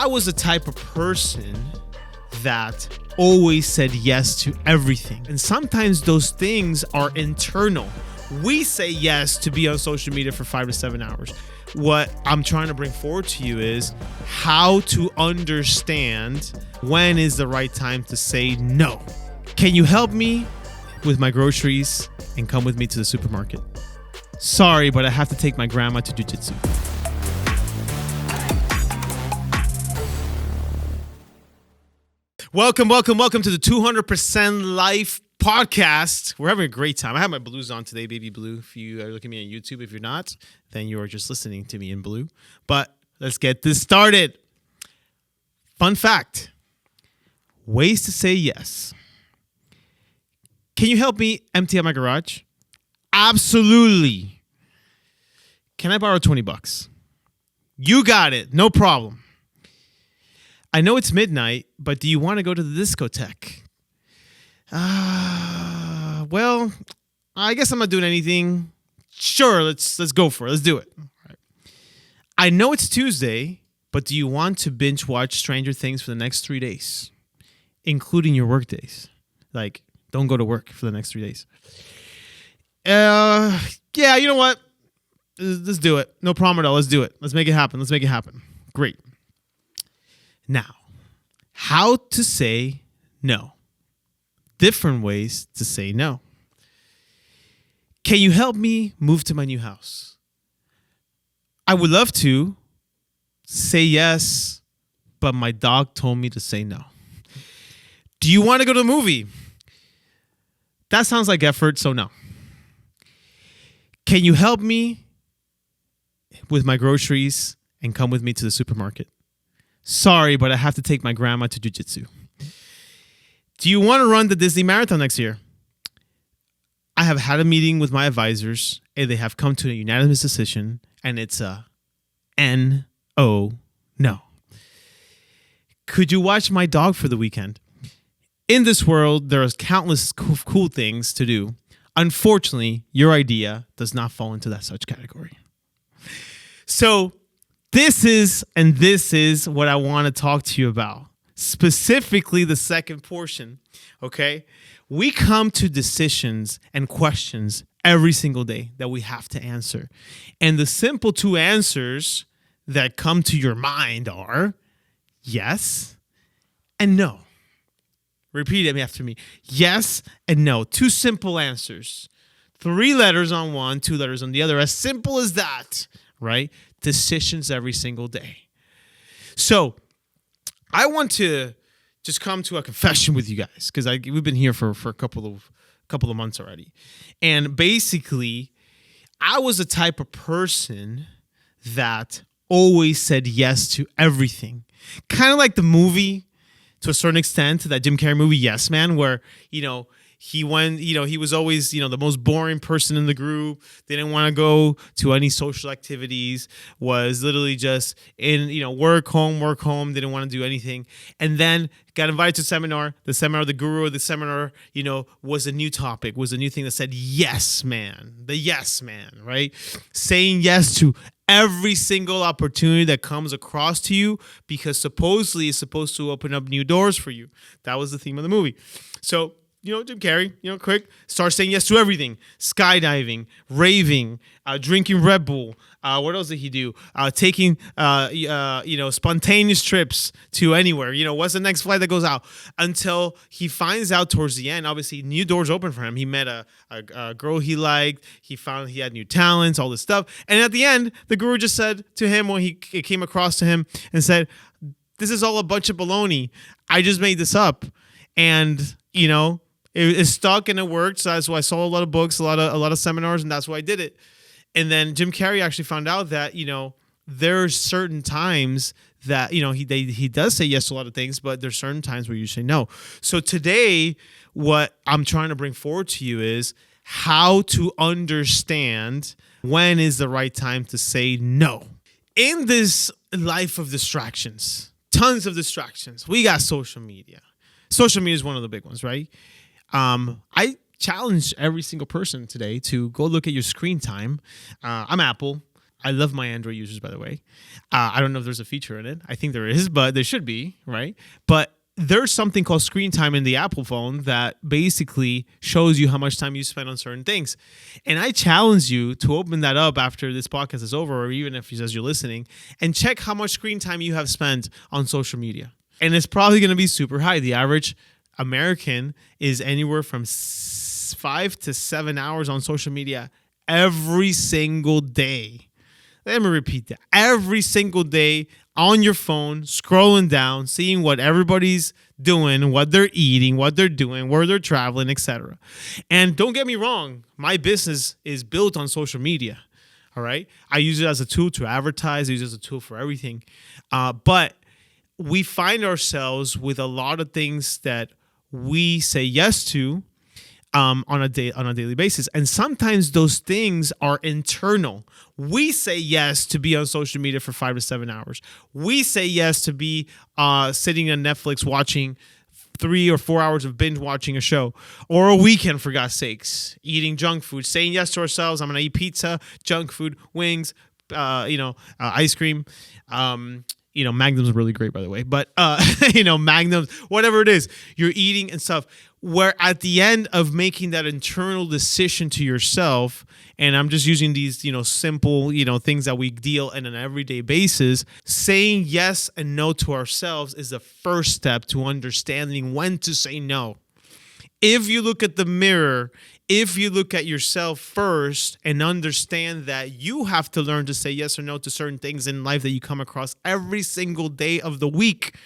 I was the type of person that always said yes to everything. And sometimes those things are internal. We say yes to be on social media for 5 to 7 hours. What I'm trying to bring forward to you is how to understand when is the right time to say no. Can you help me with my groceries and come with me to the supermarket? Sorry, but I have to take my grandma to Jiu-jitsu. Welcome to the 200% Life podcast. We're having a great time. I have my blues on today, baby blue. If you are looking at me on YouTube, if you're not, then you are just listening to me in blue. But let's get this started. Fun fact. Ways to say yes. Can you help me empty out my garage? Absolutely. Can I borrow $20? You got it. No problem. I know it's midnight, but do you want to go to the discotheque? Well, I guess I'm not doing anything. Sure, let's go for it. Let's do it. All right. I know it's Tuesday, but do you want to binge watch Stranger Things for the next 3 days, including your work days? Like, don't go to work for the next 3 days. Yeah, you know what? Let's do it. No problem at all. Let's do it. Let's make it happen. Great. Now, how to say no. Different ways to say no. Can you help me move to my new house? I would love to say yes, but my dog told me to say no. Do you want to go to the movie? That sounds like effort, so no. Can you help me with my groceries and come with me to the supermarket? Sorry, but I have to take my grandma to Jiu-jitsu. Do you want to run the Disney Marathon next year? I have had a meeting with my advisors, and they have come to a unanimous decision, and it's a N-O, no. Could you watch my dog for the weekend? In this world, there are countless cool things to do. Unfortunately, your idea does not fall into that such category. So, This is what I want to talk to you about. Specifically, the second portion, okay? We come to decisions and questions every single day that we have to answer. And the simple two answers that come to your mind are yes and no. Repeat it after me. Yes and no. Two simple answers. 3 letters on one, 2 letters on the other. As simple as that, right? Decisions every single day. So I want to just come to a confession with you guys because we've been here for a couple of months already. And basically, I was the type of person that always said yes to everything. Kind of like the movie, to a certain extent, that Jim Carrey movie, Yes Man, where, he was always, the most boring person in the group. They didn't want to go to any social activities, was literally just in, work, home. They didn't want to do anything. And then got invited to a seminar. The guru of the seminar, was a new topic, was a new thing that said, yes, man, the yes man, right? Saying yes to every single opportunity that comes across to you because supposedly it's supposed to open up new doors for you. That was the theme of the movie. So, Jim Carrey, quick, start saying yes to everything. Skydiving, raving, drinking Red Bull. What else did he do? Taking, spontaneous trips to anywhere. What's the next flight that goes out? Until he finds out towards the end, obviously, new doors open for him. He met a girl he liked. He found he had new talents, all this stuff. And at the end, the guru just said to him when it came across to him and said, this is all a bunch of baloney. I just made this up. And, it stuck and it worked. So that's why I saw a lot of books, a lot of seminars, and that's why I did it. And then Jim Carrey actually found out that, there's certain times that, he does say yes to a lot of things, but there's certain times where you say no. So today, what I'm trying to bring forward to you is how to understand when is the right time to say no. In this life of distractions, tons of distractions, we got social media. Social media is one of the big ones, right? I challenge every single person today to go look at your screen time. I'm Apple. I love my Android users, by the way. I don't know if there's a feature in it. I think there is, but there should be, right? But there's something called screen time in the Apple phone that basically shows you how much time you spend on certain things. And I challenge you to open that up after this podcast is over, or even if as you're listening, and check how much screen time you have spent on social media. And it's probably going to be super high. The average American is anywhere from 5 to 7 hours on social media every single day. Let me repeat that. Every single day on your phone, scrolling down, seeing what everybody's doing, what they're eating, what they're doing, where they're traveling, etc. And don't get me wrong, my business is built on social media. All right. I use it as a tool to advertise. I use it as a tool for everything. But we find ourselves with a lot of things that we say yes to on a daily basis. And sometimes those things are internal. We say yes to be on social media for 5 to 7 hours. We say yes to be sitting on Netflix watching 3 or 4 hours of binge watching a show, or a weekend, for God's sakes, eating junk food, saying yes to ourselves. I'm going to eat pizza, junk food, wings, ice cream. Magnum's really great, by the way, but, Magnums, whatever it is, you're eating and stuff, where at the end of making that internal decision to yourself, and I'm just using these, simple, things that we deal in an everyday basis, saying yes and no to ourselves is the first step to understanding when to say no. If you look at the mirror, if you look at yourself first and understand that you have to learn to say yes or no to certain things in life that you come across every single day of the week,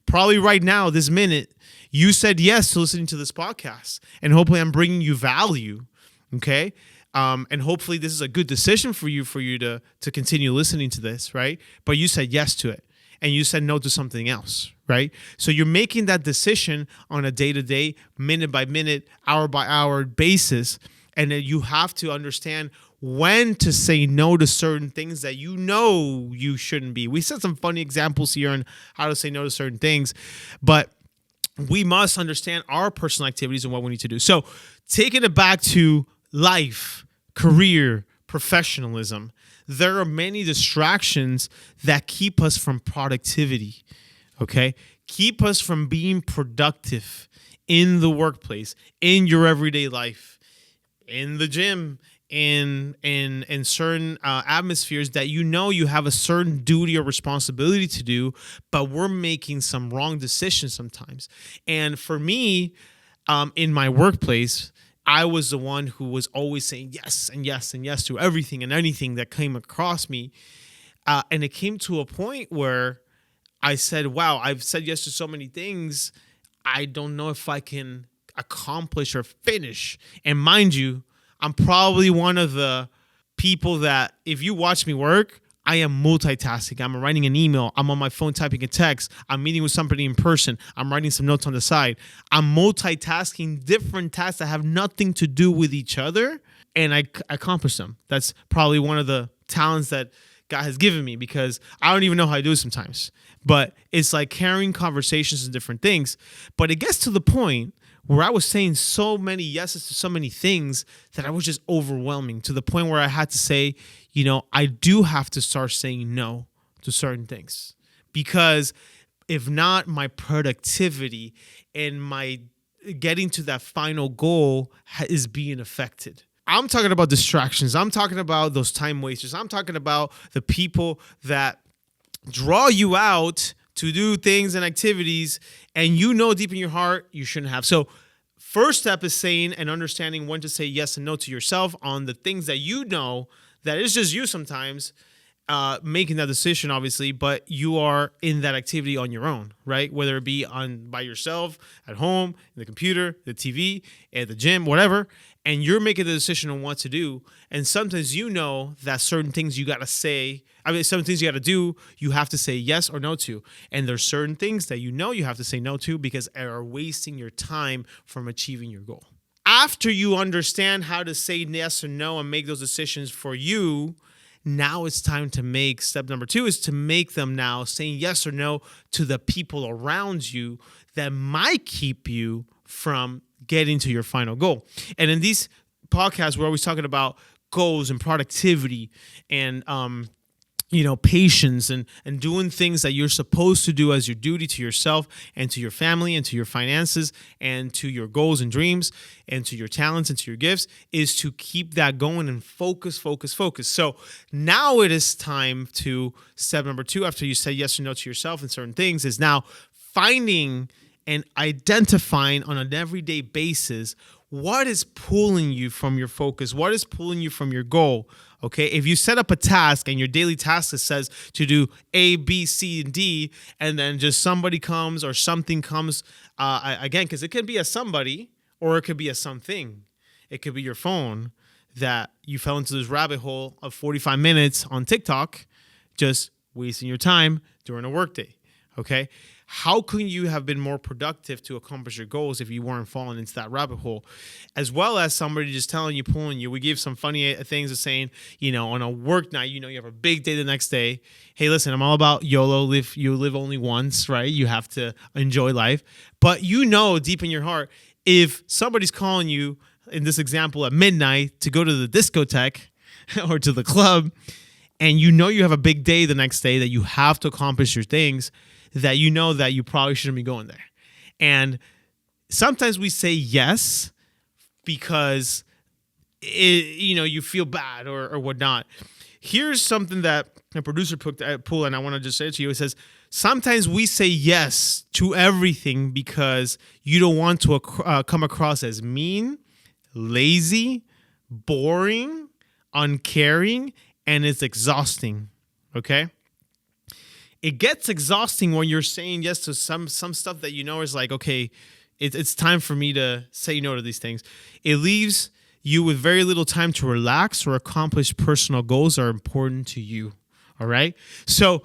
probably right now, this minute, you said yes to listening to this podcast. And hopefully I'm bringing you value, okay? And hopefully this is a good decision for you to continue listening to this, right? But you said yes to it. And you said no to something else, right? So you're making that decision on a day-to-day, minute-by-minute, hour-by-hour basis. And then you have to understand when to say no to certain things that you shouldn't be. We said some funny examples here on how to say no to certain things, but we must understand our personal activities and what we need to do. So taking it back to life, career, professionalism, there are many distractions that keep us from productivity, okay? Keep us from being productive in the workplace, in your everyday life, in the gym, in certain atmospheres that you have a certain duty or responsibility to do, but we're making some wrong decisions sometimes. And for me, in my workplace, I was the one who was always saying yes and yes and yes to everything and anything that came across me. And it came to a point where I said, wow, I've said yes to so many things. I don't know if I can accomplish or finish. And mind you, I'm probably one of the people that if you watch me work, I am multitasking. I'm writing an email. I'm on my phone typing a text. I'm meeting with somebody in person. I'm writing some notes on the side. I'm multitasking different tasks that have nothing to do with each other, and I accomplish them. That's probably one of the talents that God has given me because I don't even know how I do it sometimes. But it's like carrying conversations and different things. But it gets to the point where I was saying so many yeses to so many things that I was just overwhelming to the point where I had to say, I do have to start saying no to certain things because if not, my productivity and my getting to that final goal is being affected. I'm talking about distractions. I'm talking about those time wasters. I'm talking about the people that draw you out to do things and activities and deep in your heart you shouldn't have. So first step is saying and understanding when to say yes and no to yourself on the things that that is just you sometimes making that decision, obviously, but you are in that activity on your own, right? Whether it be by yourself, at home, in the computer, the TV, at the gym, whatever, and you're making the decision on what to do. And sometimes that certain things you got to say, some things you got to do, you have to say yes or no to. And there's certain things that you have to say no to because they are wasting your time from achieving your goal. After you understand how to say yes or no and make those decisions for you, now it's time to make step number 2 is to make them now saying yes or no to the people around you that might keep you from getting to your final goal. And in these podcasts, we're always talking about goals and productivity and patience and doing things that you're supposed to do as your duty to yourself and to your family and to your finances and to your goals and dreams and to your talents and to your gifts, is to keep that going and focus. So now it is time to step number 2, after you say yes or no to yourself and certain things, is now finding and identifying on an everyday basis what is pulling you from your focus, what is pulling you from your goal. Okay, if you set up a task and your daily task says to do A, B, C, and D, and then just somebody comes or something comes, again, because it could be a somebody or it could be a something. It could be your phone that you fell into this rabbit hole of 45 minutes on TikTok, just wasting your time during a workday. Okay, how can you have been more productive to accomplish your goals if you weren't falling into that rabbit hole? As well as somebody just telling you, pulling you. We give some funny things of saying, on a work night, you have a big day the next day. Hey, listen, I'm all about YOLO. You live only once, right? You have to enjoy life. But deep in your heart, if somebody's calling you, in this example, at midnight to go to the discotheque or to the club, and you have a big day the next day that you have to accomplish your things, that that you probably shouldn't be going there. And sometimes we say yes because you feel bad or whatnot. Here's something that a producer pulled, and I want to just say it to you. It says, sometimes we say yes to everything because you don't want to come across as mean, lazy, boring, uncaring, and it's exhausting. Okay? It gets exhausting when you're saying yes to some stuff that is like, okay, it's time for me to say no to these things. It leaves you with very little time to relax or accomplish personal goals that are important to you. All right? So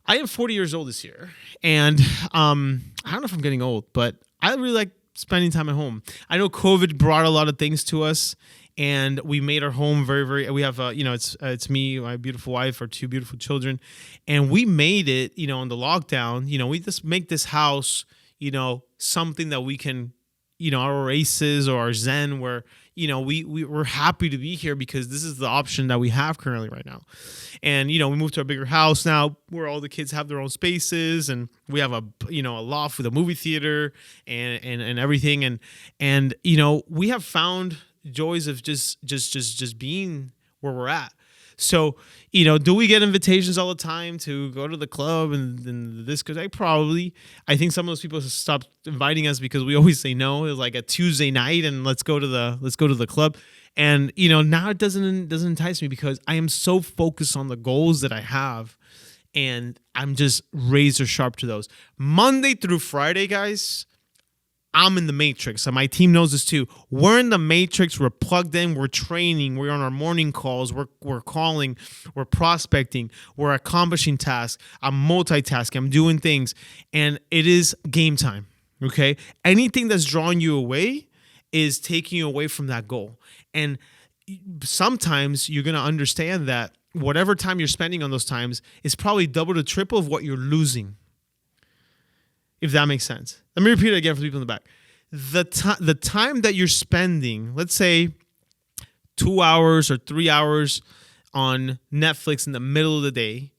I am 40 years old this year, and I don't know if I'm getting old, but I really like spending time at home. I know COVID brought a lot of things to us, and we made our home very, very, we have, it's me, my beautiful wife, our 2 beautiful children. And we made it, in the lockdown, we just make this house, something that we can, our oasis or our zen where, we're happy to be here because this is the option that we have currently right now. And, we moved to a bigger house now where all the kids have their own spaces, and we have a loft with a movie theater and everything. And, we have found joys of just being where we're at. So, do we get invitations all the time to go to the club and the discotheque? Probably. I think some of those people stopped inviting us because we always say no. It's like a Tuesday night and let's go to the club. And now it doesn't entice me because I am so focused on the goals that I have, and I'm just razor sharp to those. Monday through Friday, guys, I'm in the matrix, and my team knows this too. We're in the matrix. We're plugged in. We're training. We're on our morning calls. We're calling. We're prospecting. We're accomplishing tasks. I'm multitasking. I'm doing things, and it is game time. Okay, anything that's drawing you away is taking you away from that goal, and sometimes you're gonna understand that whatever time you're spending on those times is probably double to triple of what you're losing. If that makes sense. Let me repeat it again for the people in the back. The time that you're spending, let's say 2 hours or 3 hours on Netflix in the middle of the day,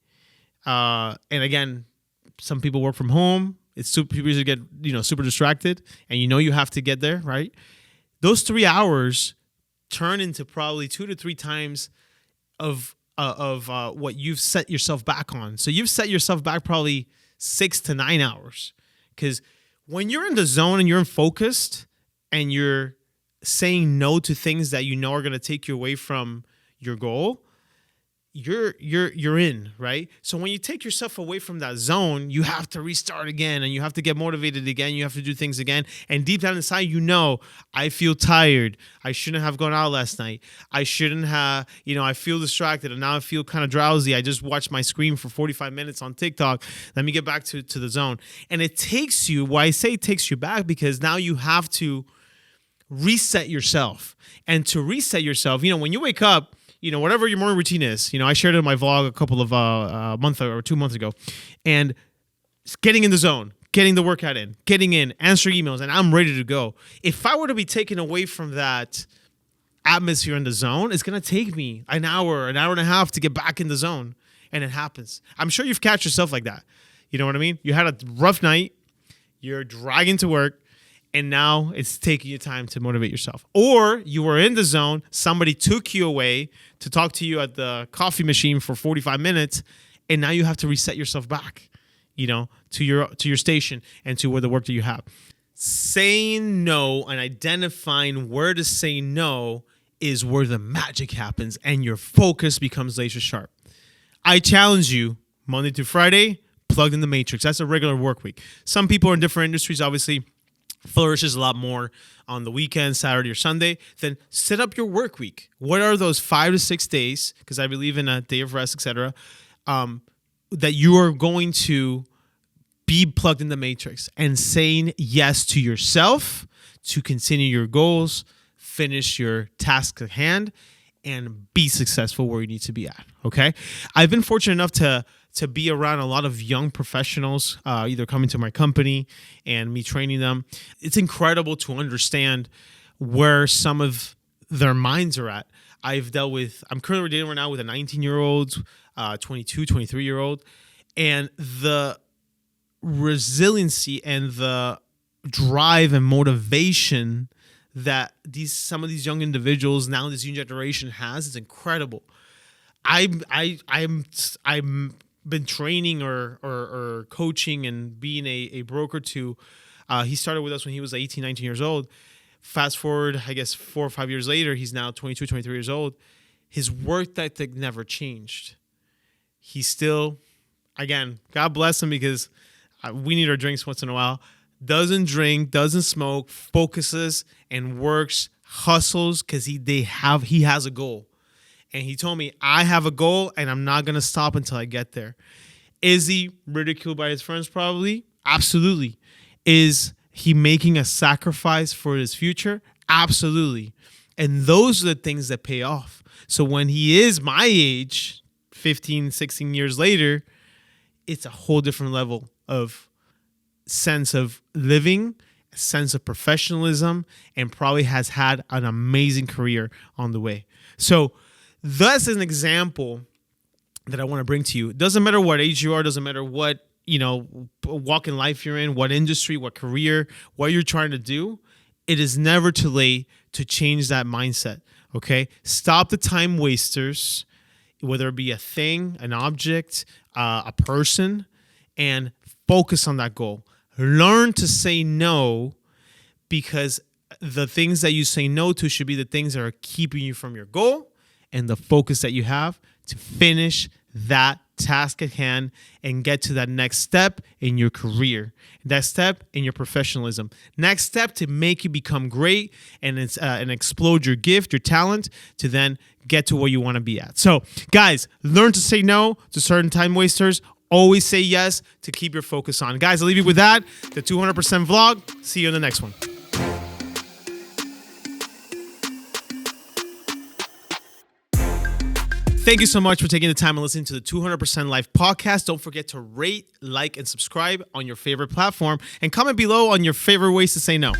and again, some people work from home. People usually get super distracted, and you have to get there, right? Those 3 hours turn into probably 2 to 3 times of what you've set yourself back on. So you've set yourself back probably 6 to 9 hours. Because when you're in the zone and you're focused and you're saying no to things that are going to take you away from your goal, you're in, right? So when you take yourself away from that zone, you have to restart again, and you have to get motivated again. You have to do things again. And deep down inside, I feel tired. I shouldn't have gone out last night. I shouldn't have, I feel distracted, and now I feel kind of drowsy. I just watched my screen for 45 minutes on TikTok. Let me get back to the zone. And it takes you, why I say it takes you back, because now you have to reset yourself. And to reset yourself, when you wake up, whatever your morning routine is, I shared it in my vlog a couple of months or 2 months ago, and getting in the zone, getting the workout in, getting in, answering emails, and I'm ready to go. If I were to be taken away from that atmosphere in the zone, it's going to take me an hour and a half to get back in the zone. And it happens. I'm sure you've catch yourself like that. You know what I mean? You had a rough night, you're dragging to work, and now it's taking you time to motivate yourself. Or you were in the zone, somebody took you away to talk to you at the coffee machine for 45 minutes, and now you have to reset yourself back, to your station and to where the work that you have. Saying no and identifying where to say no is where the magic happens and your focus becomes laser sharp. I challenge you, Monday through Friday, plugged in the matrix. That's a regular work week. Some people in different industries obviously flourishes a lot more on the weekend, Saturday or Sunday. Then set up your work week. What are those 5 to 6 days? Because I believe in a day of rest, etc. That you are going to be plugged in the matrix and saying yes to yourself to continue your goals, finish your task at hand, and be successful where you need to be at. Okay, I've been fortunate enough to be around a lot of young professionals, either coming to my company and me training them. It's incredible to understand where some of their minds are at. I'm currently dealing right now with a 19-year-old, 22, 23-year-old, and the resiliency and the drive and motivation that some of these young individuals now, this young generation has is incredible. I'm been training or coaching and being a broker to, he started with us when he was 18, 19 years old. Fast forward, I guess 4 or 5 years later, he's now 22, 23 years old. His work ethic never changed. He's still, again, God bless him, because we need our drinks once in a while. Doesn't drink, doesn't smoke, focuses and works, hustles, because he has a goal. And he told me, I have a goal and I'm not going to stop until I get there. Is he ridiculed by his friends? Probably. Absolutely. Is he making a sacrifice for his future? Absolutely. And those are the things that pay off. So when he is my age, 15, 16 years later, it's a whole different level of sense of living, sense of professionalism, and probably has had an amazing career on the way. So that's an example that I want to bring to you. It doesn't matter what age you are, doesn't matter what, walk in life you're in, what industry, what career, what you're trying to do. It is never too late to change that mindset, okay? Stop the time wasters, whether it be a thing, an object, a person, and focus on that goal. Learn to say no, because the things that you say no to should be the things that are keeping you from your goal and the focus that you have to finish that task at hand and get to that next step in your career, that step in your professionalism, next step to make you become great and explode your gift, your talent, to then get to where you want to be at. So, guys, learn to say no to certain time wasters. Always say yes to keep your focus on. Guys, I'll leave you with that. The 200% vlog. See you in the next one. Thank you so much for taking the time and listening to the 200% Life podcast. Don't forget to rate, like, and subscribe on your favorite platform, and comment below on your favorite ways to say no.